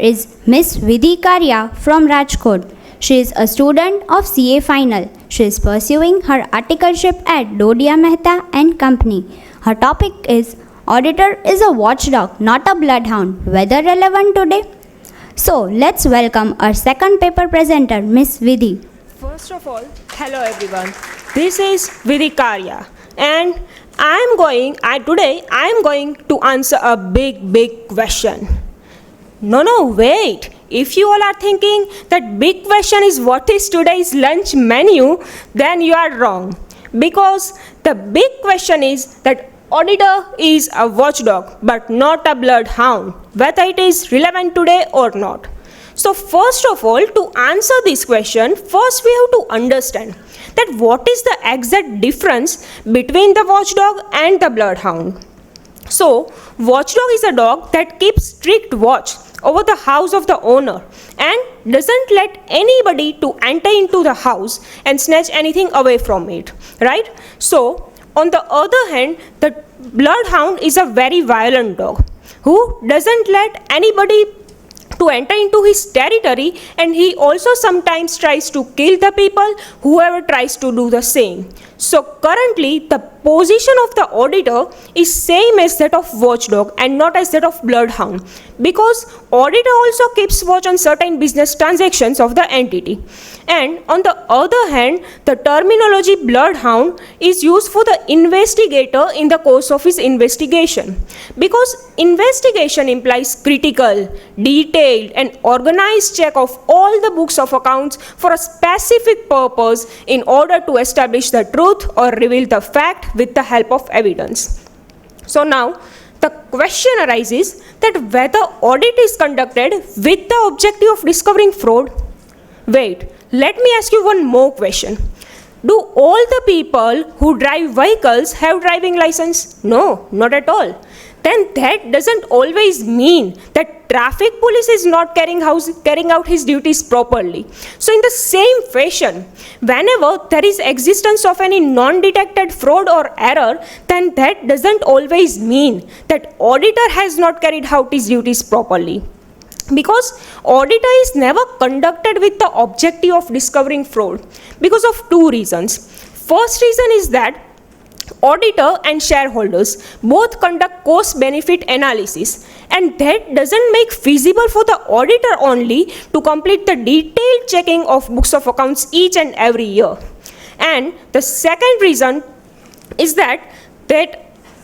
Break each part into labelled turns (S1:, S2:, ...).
S1: is Miss Vidhi Karya from Rajkot. She is a student of CA Final. She is pursuing her articleship at Dodia Mehta and Company. Her topic is Auditor is a watchdog, not a bloodhound. Whether relevant today? So, let's welcome our second paper presenter, Miss Vidhi.
S2: First of all, hello everyone. This is Vidhi Karya, and today I am going to answer a big question. No, wait. If you all are thinking that big question is what is today's lunch menu, then you are wrong. Because the big question is that auditor is a watchdog but not a bloodhound, whether it is relevant today or not. So first of all, to answer this question, first we have to understand that what is the exact difference between the watchdog and the bloodhound. So, watchdog is a dog that keeps strict watch over the house of the owner and doesn't let anybody to enter into the house and snatch anything away from it, right? So, on the other hand, the bloodhound is a very violent dog who doesn't let anybody to enter into his territory, and he also sometimes tries to kill the people whoever tries to do the same. So currently the position of the auditor is same as that of watchdog and not as that of bloodhound, because auditor also keeps watch on certain business transactions of the entity. And on the other hand, the terminology bloodhound is used for the investigator in the course of his investigation, because investigation implies critical, detailed and organized check of all the books of accounts for a specific purpose in order to establish the truth or reveal the fact with the help of evidence. So now the question arises that whether audit is conducted with the objective of discovering fraud. Wait, let me ask you one more question. Do all the people who drive vehicles have driving license? No, not at all. Then that doesn't always mean that traffic police is not carrying out his duties properly. So in the same fashion, whenever there is existence of any non-detected fraud or error, then that doesn't always mean that auditor has not carried out his duties properly. Because auditor is never conducted with the objective of discovering fraud because of two reasons. First reason is that auditor and shareholders both conduct cost-benefit analysis, and that doesn't make feasible for the auditor only to complete the detailed checking of books of accounts each and every year. And the second reason is that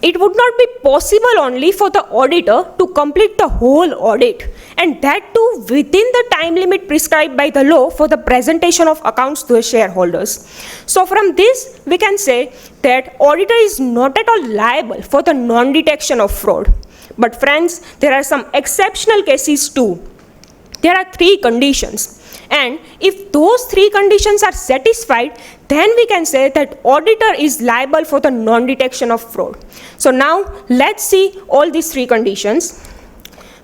S2: it would not be possible only for the auditor to complete the whole audit, and that too within the time limit prescribed by the law for the presentation of accounts to the shareholders. So from this we can say that auditor is not at all liable for the non-detection of fraud. But friends, there are some exceptional cases too. There are three conditions, and if those three conditions are satisfied, then we can say that auditor is liable for the non-detection of fraud. So now let's see all these three conditions.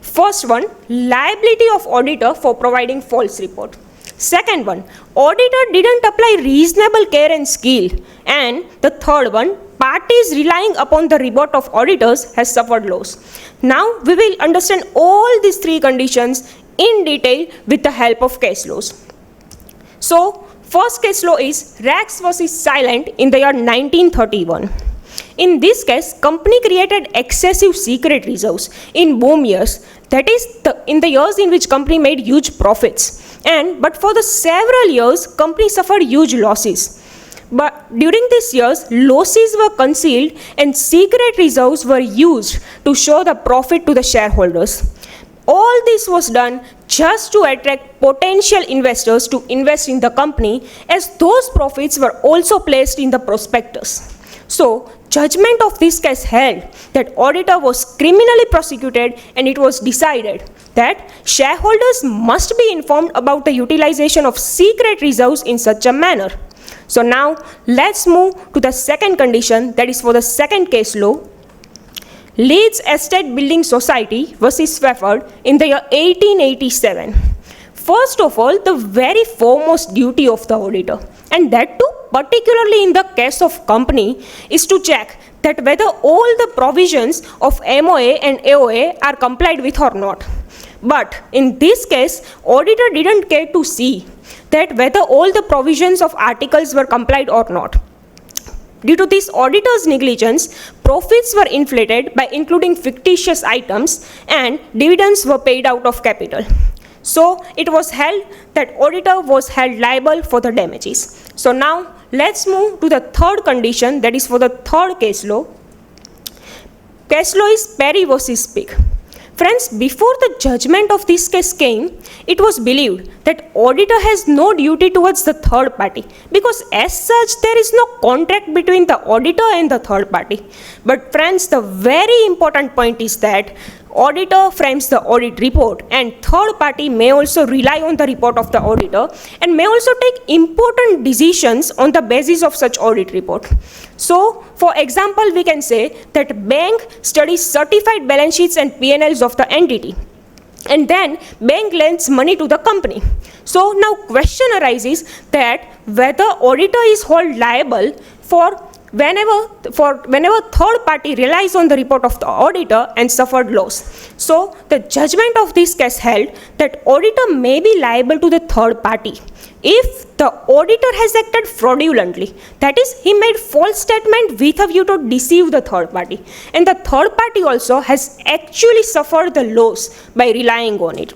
S2: First one, liability of auditor for providing false report. Second one, auditor didn't apply reasonable care and skill. And the third one, parties relying upon the report of auditors has suffered loss. Now we will understand all these three conditions in detail with the help of case laws. So first case law is Rex versus Silent in the year 1931. In this case, company created excessive secret reserves in boom years, that is in the years in which company made huge profits. But for the several years, company suffered huge losses. But during these years, losses were concealed and secret reserves were used to show the profit to the shareholders. All this was done just to attract potential investors to invest in the company, as those profits were also placed in the prospectus. So, judgment of this case held that auditor was criminally prosecuted, and it was decided that shareholders must be informed about the utilization of secret reserves in such a manner. So now let's move to the second condition, that is for the second case law, Leeds Estate Building Society versus Swafford in the year 1887. First of all, the very foremost duty of the auditor, and that too particularly in the case of company, is to check that whether all the provisions of MOA and AOA are complied with or not. But in this case, auditor didn't care to see that whether all the provisions of articles were complied or not. Due to this auditor's negligence, profits were inflated by including fictitious items and dividends were paid out of capital. So it was held that auditor was held liable for the damages. So now let's move to the third condition, that is for the third case law. Case law is Perry versus Pig. Friends, before the judgment of this case came, it was believed that auditor has no duty towards the third party because as such there is no contract between the auditor and the third party. But friends, the very important point is that auditor frames the audit report and third party may also rely on the report of the auditor and may also take important decisions on the basis of such audit report. So, for example, we can say that bank studies certified balance sheets and P&Ls of the entity and then bank lends money to the company. So now question arises that whether auditor is held liable for whenever third party relies on the report of the auditor and suffered loss. So the judgment of this case held that auditor may be liable to the third party if the auditor has acted fraudulently, that is, he made false statement with a view to deceive the third party, and the third party also has actually suffered the loss by relying on it.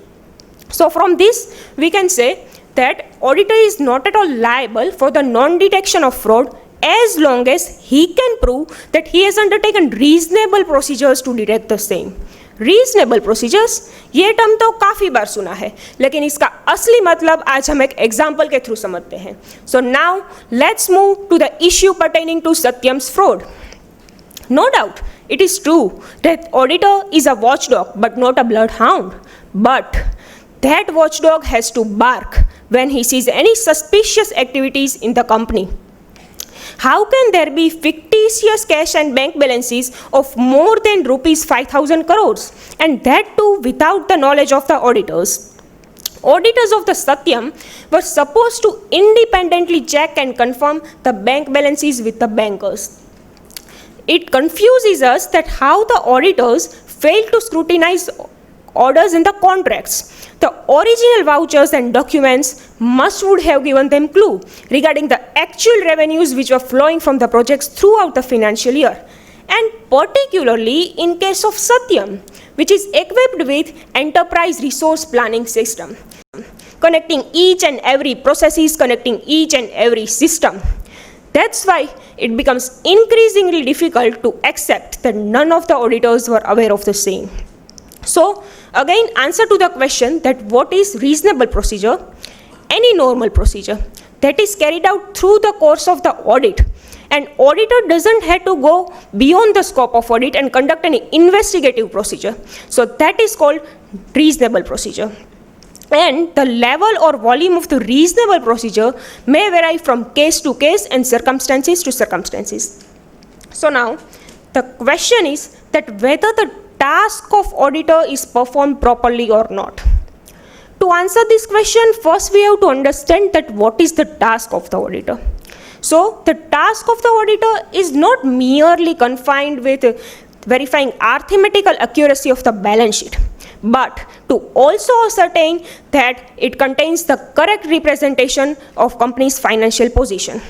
S2: So from this we can say that auditor is not at all liable for the non-detection of fraud as long as he can prove that he has undertaken reasonable procedures to detect the same. Reasonable procedures, ये term तो काफ़ी बार सुना है, लेकिन इसका असली मतलब आज हम एक एग्जाम्पल के थ्रू समझते हैं. So now let's move to the issue pertaining to Satyam's fraud. No doubt, it is true that auditor is a watchdog but not a bloodhound. But that watchdog has to bark when he sees any suspicious activities in the company. How can there be fictitious cash and bank balances of more than rupees 5,000 crores, and that too without the knowledge of the auditors? Auditors of the Satyam were supposed to independently check and confirm the bank balances with the bankers. It confuses us that how the auditors failed to scrutinize orders in the contracts. The original vouchers and documents would have given them clue regarding the actual revenues which were flowing from the projects throughout the financial year, and particularly in case of Satyam, which is equipped with enterprise resource planning system, connecting each and every processes, connecting each and every system. That's why it becomes increasingly difficult to accept that none of the auditors were aware of the same. So again, answer to the question that what is reasonable procedure? Any normal procedure that is carried out through the course of the audit, and auditor doesn't have to go beyond the scope of audit and conduct any investigative procedure. So that is called reasonable procedure. And the level or volume of the reasonable procedure may vary from case to case and circumstances to circumstances. So now the question is that whether the task of auditor is performed properly or not. To answer this question, first we have to understand that what is the task of the auditor. So the task of the auditor is not merely confined with verifying arithmetical accuracy of the balance sheet, but to also ascertain that it contains the correct representation of company's financial position.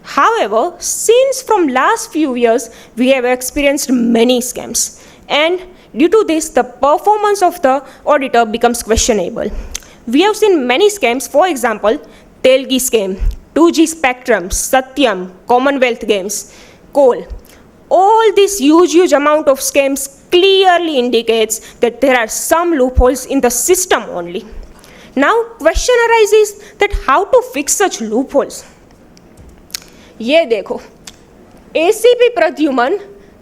S2: However, since from last few years we have experienced many scams, and due to this the performance of the auditor becomes questionable. We have seen many scams, for example, Telgi scam, 2G Spectrum, Satyam, Commonwealth Games, coal. All this huge amount of scams clearly indicates that there are some loopholes in the system only. Now question arises that how to fix such loopholes. ये देखो, ACP Pradyuman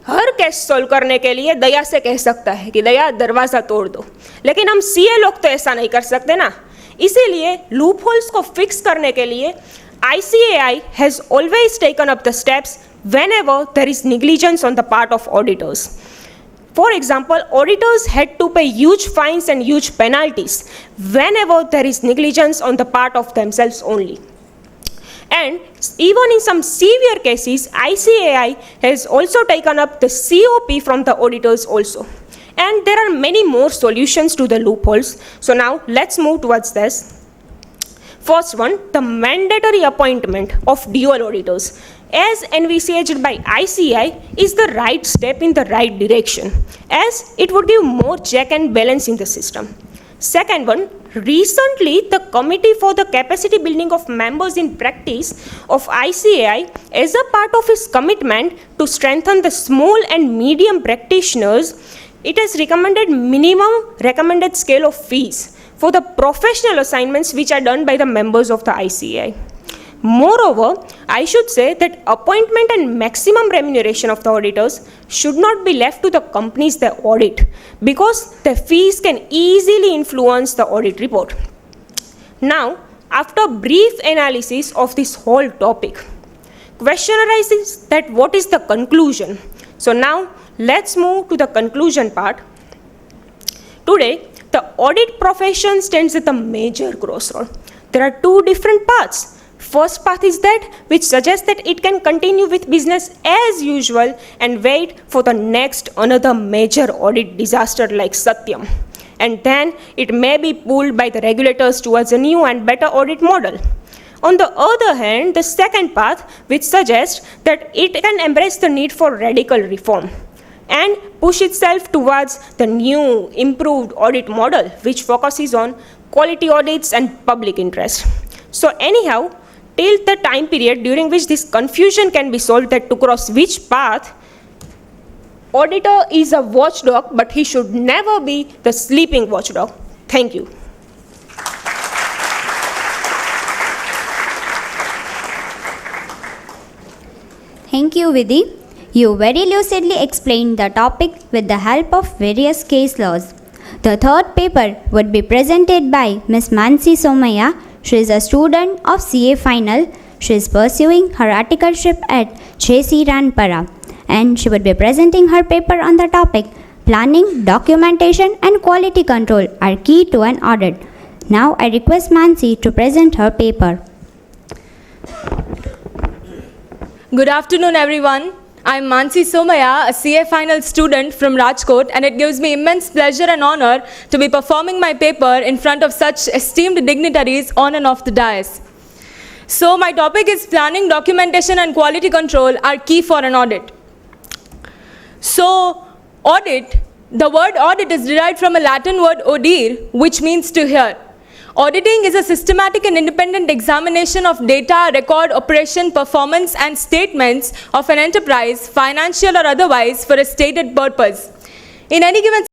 S2: हर case solve करने के लिए दया से कह सकता है कि दया दरवाज़ा तोड़ दो, लेकिन हम सीए लोग तो ऐसा नहीं कर सकते ना. इसीलिए लूप होल्स को फिक्स करने के लिए ICAI has always taken up the steps whenever there is negligence on the part of auditors. For example, auditors had to pay huge fines and huge penalties whenever there is negligence on the part of themselves only. And even in some severe cases, ICAI has also taken up the COP from the auditors also. And there are many more solutions to the loopholes. So now let's move towards this. First one, the mandatory appointment of dual auditors, as envisaged by ICAI, is the right step in the right direction, as it would give more check and balance in the system. Second one, recently the Committee for the Capacity Building of Members in Practice of ICAI, as a part of its commitment to strengthen the small and medium practitioners, it has recommended minimum recommended scale of fees for the professional assignments which are done by the members of the ICAI. Moreover, I should say that appointment and maximum remuneration of the auditors should not be left to the companies they audit, because the fees can easily influence the audit report. Now, after brief analysis of this whole topic, question arises that what is the conclusion? So now let's move to the conclusion part. Today, the audit profession stands at a major crossroad. There are two different paths. First path is that which suggests that it can continue with business as usual and wait for the next another major audit disaster like Satyam. And then it may be pulled by the regulators towards a new and better audit model. On the other hand, the second path which suggests that it can embrace the need for radical reform and push itself towards the new, improved audit model which focuses on quality audits and public interest. So anyhow, till the time period during which this confusion can be solved that to cross which path, auditor is a watchdog, but he should never be the sleeping watchdog. Thank you.
S1: Thank you, Vidhi. You very lucidly explained the topic with the help of various case laws. The third paper would be presented by Ms. Mansi Somaya. She is a student of CA Final. She is pursuing her articleship at JC Ranpara, and she would be presenting her paper on the topic Planning, Documentation and Quality Control are key to an audit. Now I request Mansi to present her paper.
S3: Good afternoon, everyone. I'm Mansi Somaya, a CA Final student from Rajkot, and it gives me immense pleasure and honor to be performing my paper in front of such esteemed dignitaries on and off the dais. So my topic is planning, documentation and quality control are key for an audit. So audit, the word audit is derived from a Latin word audire, which means to hear. Auditing is a systematic and independent examination of data, record, operation, performance, and statements of an enterprise, financial or otherwise, for a stated purpose. In any given